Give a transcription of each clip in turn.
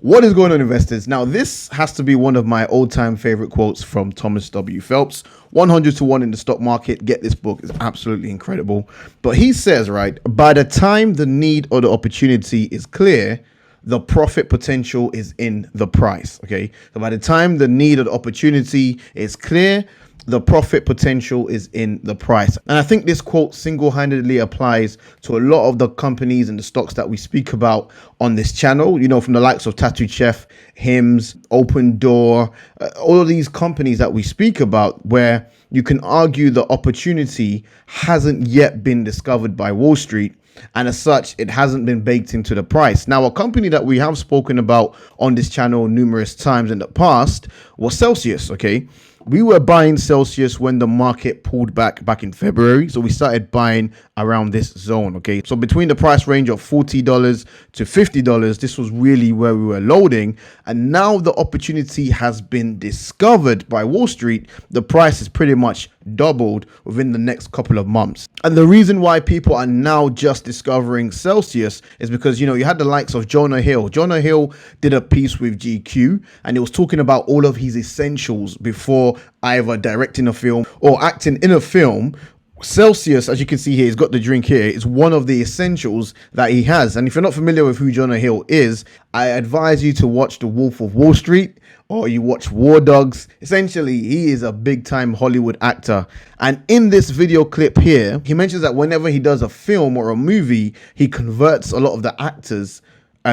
What is going on, investors? Now, this has to be one of my all-time favorite quotes from Thomas W. Phelps. 100 to 1 in the stock market. Get this book. It's absolutely incredible. But he says, right, by the time the need or the opportunity is clear, the profit potential is in the price. Okay. So by the time the need or the opportunity is clear, the profit potential is in the price. And I think this quote single-handedly applies to a lot of the companies and the stocks that we speak about on this channel, you know, from the likes of Tattooed Chef, Hims, Open Door, all of these companies that we speak about, where you can argue the opportunity hasn't yet been discovered by Wall Street, and as such, it hasn't been baked into the price. Now, a company that we have spoken about on this channel numerous times in the past was Celsius. Okay, we were buying Celsius when the market pulled back in February, so we started buying around this zone. Okay, so between the price range of $40 to $50, this was really where we were loading, and now the opportunity has been discovered by Wall Street. The price is pretty much doubled within the next couple of months. And the reason why people are now just discovering Celsius is because, you know, you had the likes of Jonah Hill. Jonah Hill did a piece with GQ, and he was talking about all of his essentials before either directing a film or acting in a film. Celsius, as you can see here, he's got the drink here, is one of the essentials that he has. And if you're not familiar with who Jonah Hill is, I advise you to watch The Wolf of Wall Street, or you watch War Dogs. Essentially, he is a big-time Hollywood actor. And in this video clip here, he mentions that whenever he does a film or a movie, he converts a lot of the actors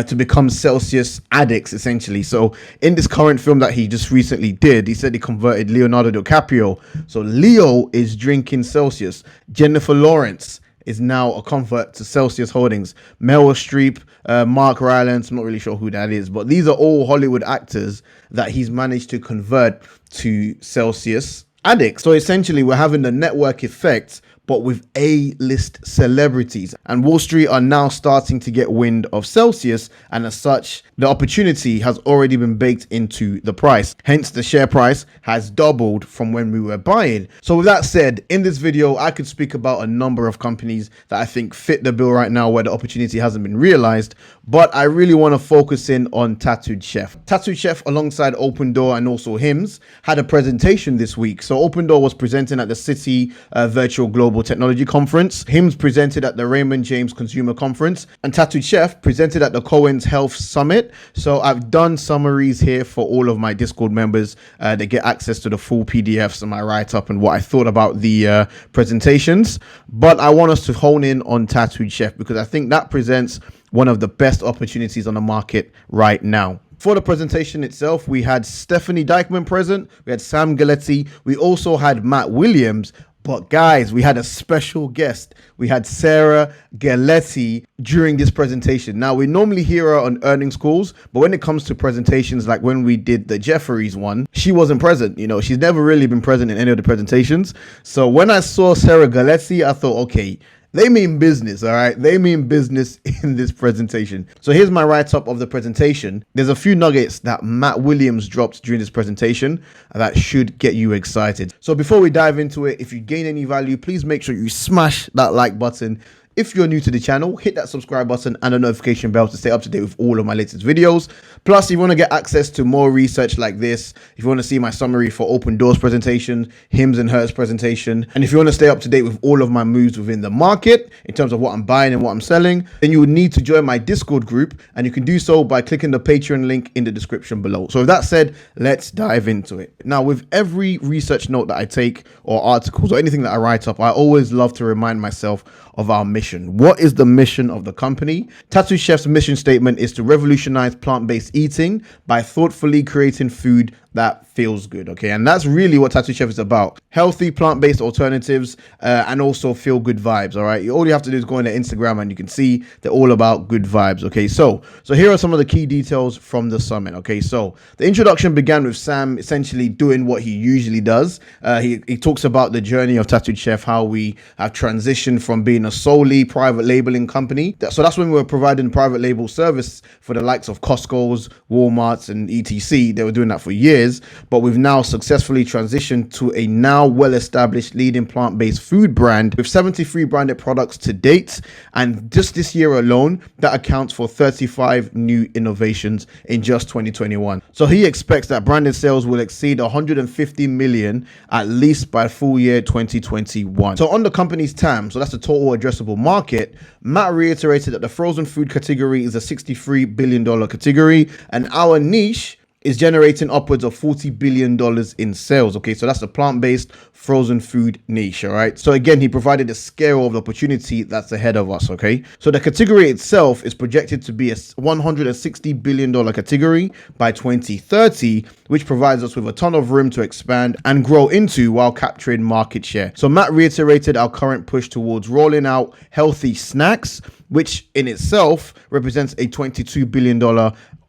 to become Celsius addicts, essentially. So in this current film that he just recently did, he said he converted Leonardo DiCaprio. So Leo is drinking Celsius. Jennifer Lawrence is now a convert to Celsius Holdings. Meryl Streep, Mark Rylance, I'm not really sure who that is, but these are all Hollywood actors that he's managed to convert to Celsius addicts. So essentially, we're having the network effect, but with A-list celebrities. And Wall Street are now starting to get wind of Celsius, and as such, the opportunity has already been baked into the price. Hence, the share price has doubled from when we were buying. So with that said, in this video, I could speak about a number of companies that I think fit the bill right now where the opportunity hasn't been realized, but I really want to focus in on Tattooed Chef. Tattooed Chef, alongside Open Door and also Hims, had a presentation this week. So Open Door was presenting at the Citi Virtual Global Technology Conference. Hims presented at the Raymond James Consumer Conference, and Tattooed Chef presented at the Cohen's Health Summit. So I've done summaries here for all of my Discord members. They get access to the full PDFs and my write-up and what I thought about the presentations. But I want us to hone in on Tattooed Chef because I think that presents one of the best opportunities on the market right now. For the presentation itself, we had Stephanie Dykman present, we had Sam Galetti, we also had Matt Williams. But guys, we had a special guest. We had Sarah Galetti during this presentation. Now, we normally hear her on earnings calls, but when it comes to presentations, like when we did the Jefferies one, she wasn't present. You know, she's never really been present in any of the presentations. So when I saw Sarah Galetti, I thought, okay, they mean business, all right? They mean business in this presentation. So here's my write-up of the presentation. There's a few nuggets that Matt Williams dropped during this presentation that should get you excited. So before we dive into it, if you gain any value, please make sure you smash that like button. If you're new to the channel, hit that subscribe button and the notification bell to stay up to date with all of my latest videos. Plus, if you want to get access to more research like this, if you want to see my summary for Open Doors presentation, Hims and Hers presentation, and if you want to stay up to date with all of my moves within the market in terms of what I'm buying and what I'm selling, then you would need to join my Discord group, and you can do so by clicking the Patreon link in the description below. So with that said, let's dive into it. Now, with every research note that I take or articles or anything that I write up, I always love to remind myself of our mission. What is the mission of the company? Tattooed Chef's mission statement is to revolutionize plant-based eating by thoughtfully creating food that feels good. Okay, and that's really what Tattooed Chef is about: healthy plant-based alternatives and also feel good vibes. All right, all you have to do is go on their Instagram and you can see they're all about good vibes. Okay, so here are some of the key details from the summit. Okay, so the introduction began with Sam essentially doing what he usually does. He talks about the journey of Tattooed Chef, how we have transitioned from being a solely early private labeling company. So that's when we were providing private label service for the likes of Costco's, Walmart's, and etc. They were doing that for years, but we've now successfully transitioned to a now well-established leading plant-based food brand with 73 branded products to date. And just this year alone, that accounts for 35 new innovations in just 2021. So he expects that branded sales will exceed 150 million at least by full year 2021. So on the company's TAM, so that's the total addressable market, Matt reiterated that the frozen food category is a $63 billion category, and our niche is generating upwards of $40 billion in sales. Okay, so that's the plant-based frozen food niche. All right, so again, he provided a scale of the opportunity that's ahead of us. Okay, so the category itself is projected to be a $160 billion category by 2030, which provides us with a ton of room to expand and grow into while capturing market share. So Matt reiterated our current push towards rolling out healthy snacks, which in itself represents a $22 billion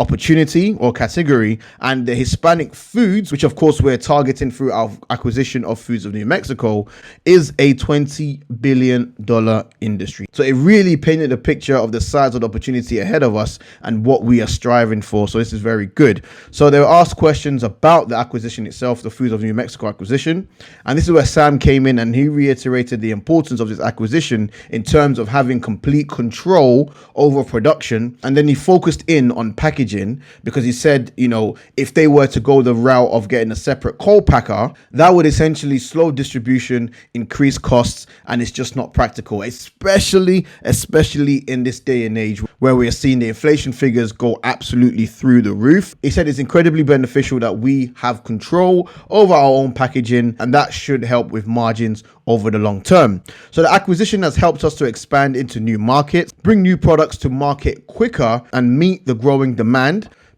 opportunity or category, and the Hispanic foods, which of course we're targeting through our acquisition of Foods of New Mexico, is a $20 billion industry. So it really painted a picture of the size of the opportunity ahead of us and what we are striving for. So this is very good. So they were asked questions about the acquisition itself, the Foods of New Mexico acquisition, and this is where Sam came in and he reiterated the importance of this acquisition in terms of having complete control over production, and then he focused in on packaging because he said, you know, if they were to go the route of getting a separate co-packer, that would essentially slow distribution, increase costs, and it's just not practical, especially in this day and age where we are seeing the inflation figures go absolutely through the roof. He said it's incredibly beneficial that we have control over our own packaging, and that should help with margins over the long term. So the acquisition has helped us to expand into new markets, bring new products to market quicker, and meet the growing demand.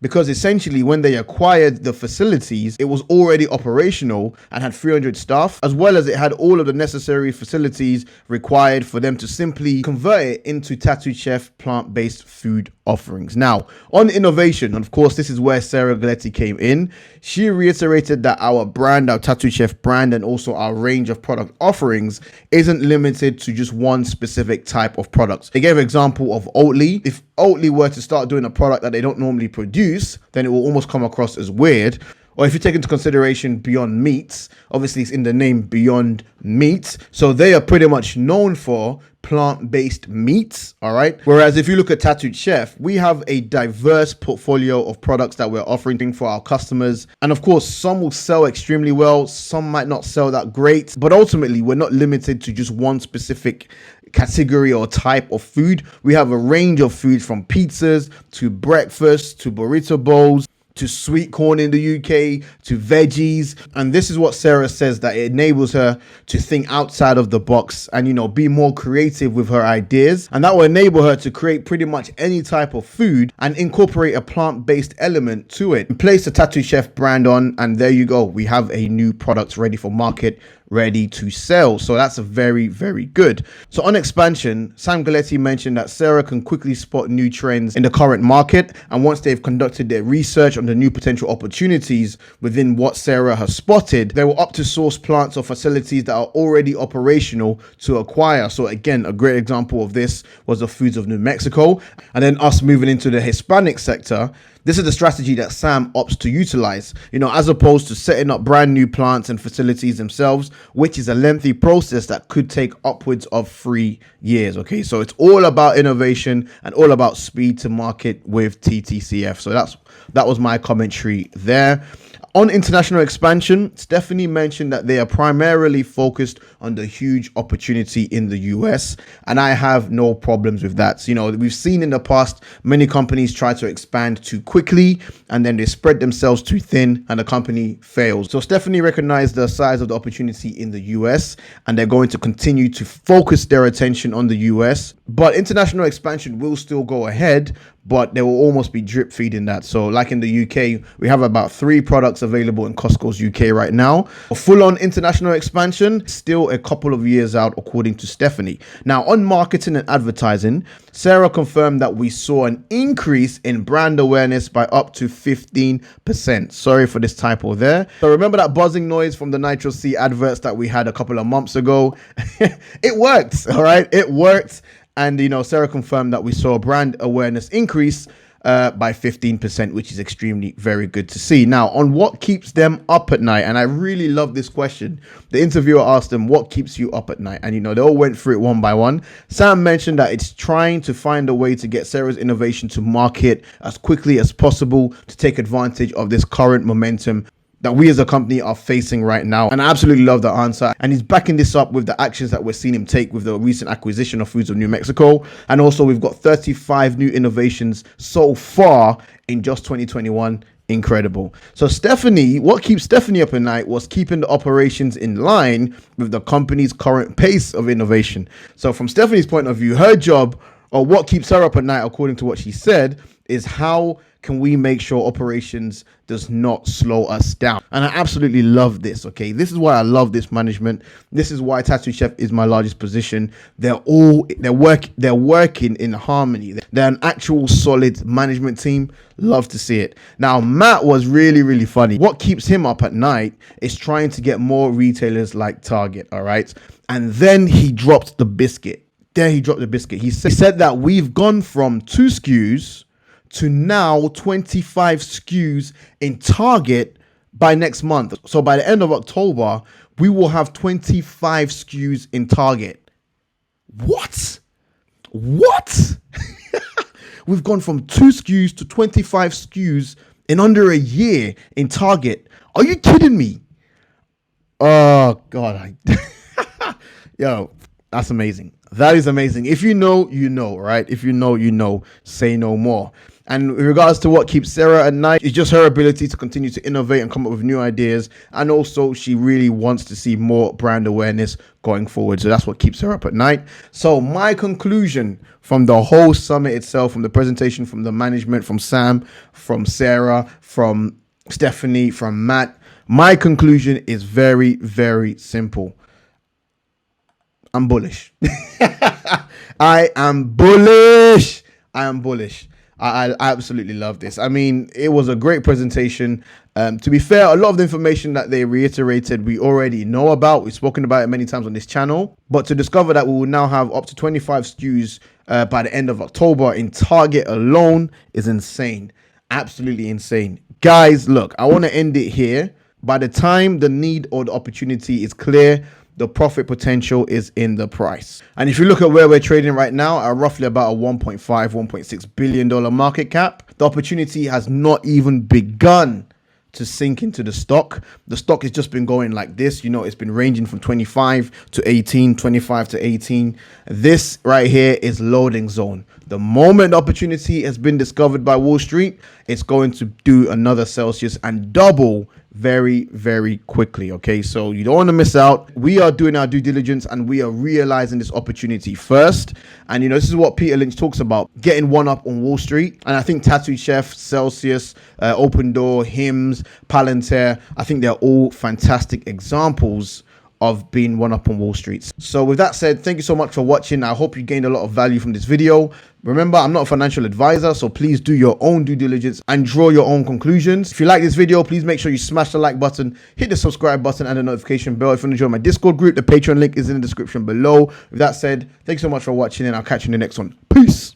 Because essentially when they acquired the facilities, it was already operational and had 300 staff, as well as it had all of the necessary facilities required for them to simply convert it into Tattooed Chef plant-based food offerings. Now, on innovation, and of course, this is where Sarah Galetti came in. She reiterated that our brand, our Tattooed Chef brand, and also our range of product offerings isn't limited to just one specific type of products. They gave an example of Oatly. If Oatly were to start doing a product that they don't normally produce, then it will almost come across as weird. Or if you take into consideration Beyond Meats, obviously it's in the name Beyond Meat, so they are pretty much known for plant-based meats, all right? Whereas if you look at Tattooed Chef, we have a diverse portfolio of products that we're offering for our customers. And of course, some will sell extremely well, some might not sell that great, but ultimately we're not limited to just one specific category or type of food. We have a range of food from pizzas to breakfast to burrito bowls to sweet corn in the UK, to veggies. And this is what Sarah says, that it enables her to think outside of the box and, you know, be more creative with her ideas. And that will enable her to create pretty much any type of food and incorporate a plant-based element to it. Place the Tattooed Chef brand on, and there you go. We have a new product ready for market, ready to sell. So that's a very, very good. So on expansion, Sam Galetti mentioned that Sarah can quickly spot new trends in the current market, and once they've conducted their research on the new potential opportunities within what Sarah has spotted, they will opt to source plants or facilities that are already operational to acquire. So again, a great example of this was the Foods of New Mexico. And then us moving into the Hispanic sector, this is the strategy that Sam opts to utilize, you know, as opposed to setting up brand new plants and facilities themselves, which is a lengthy process that could take upwards of 3 years. Okay, so it's all about innovation and all about speed to market with TTCF. So that was my commentary there. On international expansion, Stephanie mentioned that they are primarily focused on the huge opportunity in the US, and I have no problems with that. You know, we've seen in the past many companies try to expand too quickly and then they spread themselves too thin and the company fails. So Stephanie recognized the size of the opportunity in the US, and they're going to continue to focus their attention on the US, but international expansion will still go ahead, but they will almost be drip feeding that. So like in the UK, we have about 3 products available in Costco's UK right now. A full-on international expansion, still a couple of years out, according to Stephanie. Now, on marketing and advertising, Sarah confirmed that we saw an increase in brand awareness by up to 15%. Sorry for this typo there. So remember that buzzing noise from the Nitro C adverts that we had a couple of months ago? It worked, all right? It worked. And, Sarah confirmed that we saw brand awareness increase by 15%, which is extremely very good to see. Now, on what keeps them up at night, and I really love this question. The interviewer asked them, what keeps you up at night? And, they all went through it one by one. Sam mentioned that it's trying to find a way to get Sarah's innovation to market as quickly as possible to take advantage of this current momentum that we as a company are facing right now. And I absolutely love that answer. And he's backing this up with the actions that we're seeing him take with the recent acquisition of Foods of New Mexico. And also we've got 35 new innovations so far in just 2021. Incredible. So what keeps Stephanie up at night was keeping the operations in line with the company's current pace of innovation. So from Stephanie's point of view, her job, or what keeps her up at night, according to what she said, is how can we make sure operations does not slow us down? And I absolutely love this. Okay, this is why I love this management. This is why Tattoo Chef is my largest position. They're working in harmony. They're an actual solid management team. Love to see it. Now, Matt was really, really funny. What keeps him up at night is trying to get more retailers like Target. All right, and then he dropped the biscuit. He said that we've gone from 2 SKUs to now 25 SKUs in Target by next month. So by the end of October, we will have 25 SKUs in Target. What? We've gone from 2 SKUs to 25 SKUs in under a year in Target. Are you kidding me? Oh, God. Yo, that's amazing. That is amazing. If you know, you know, right? If you know, you know, say no more. And in regards to what keeps Sarah at night, it's just her ability to continue to innovate and come up with new ideas. And also, she really wants to see more brand awareness going forward. So that's what keeps her up at night. So my conclusion from the whole summit itself, from the presentation, from the management, from Sam, from Sarah, from Stephanie, from Matt, my conclusion is very, very simple. I'm bullish. I am bullish. I absolutely love this. I mean, it was a great presentation. To be fair, a lot of the information that they reiterated, we already know about. We've spoken about it many times on this channel. But to discover that we will now have up to 25 SKUs by the end of October in Target alone is insane. Absolutely insane. Guys, look, I want to end it here. By the time the need or the opportunity is clear, the profit potential is in the price. And if you look at where we're trading right now, at roughly about a $1.6 billion market cap, the opportunity has not even begun to sink into the stock. The stock has just been going like this. It's been ranging from 25 to 18, 25 to 18. This right here is loading zone. The moment the opportunity has been discovered by Wall Street, it's going to do another Celsius and double very, very quickly. Okay, so you don't want to miss out. We are doing our due diligence and we are realizing this opportunity first. And this is what Peter Lynch talks about, getting one up on Wall Street. And I think Tattoo Chef, Celsius, Open Door, Hims, Palantir, I think they're all fantastic examples of being one up on Wall Street. So with that said, thank you so much for watching. I hope you gained a lot of value from this video. Remember, I'm not a financial advisor, so please do your own due diligence and draw your own conclusions. If you like this video, please make sure you smash the like button, hit the subscribe button and the notification bell. If you want to join my Discord group, the Patreon link is in the description below. With that said, thank you so much for watching and I'll catch you in the next one. Peace.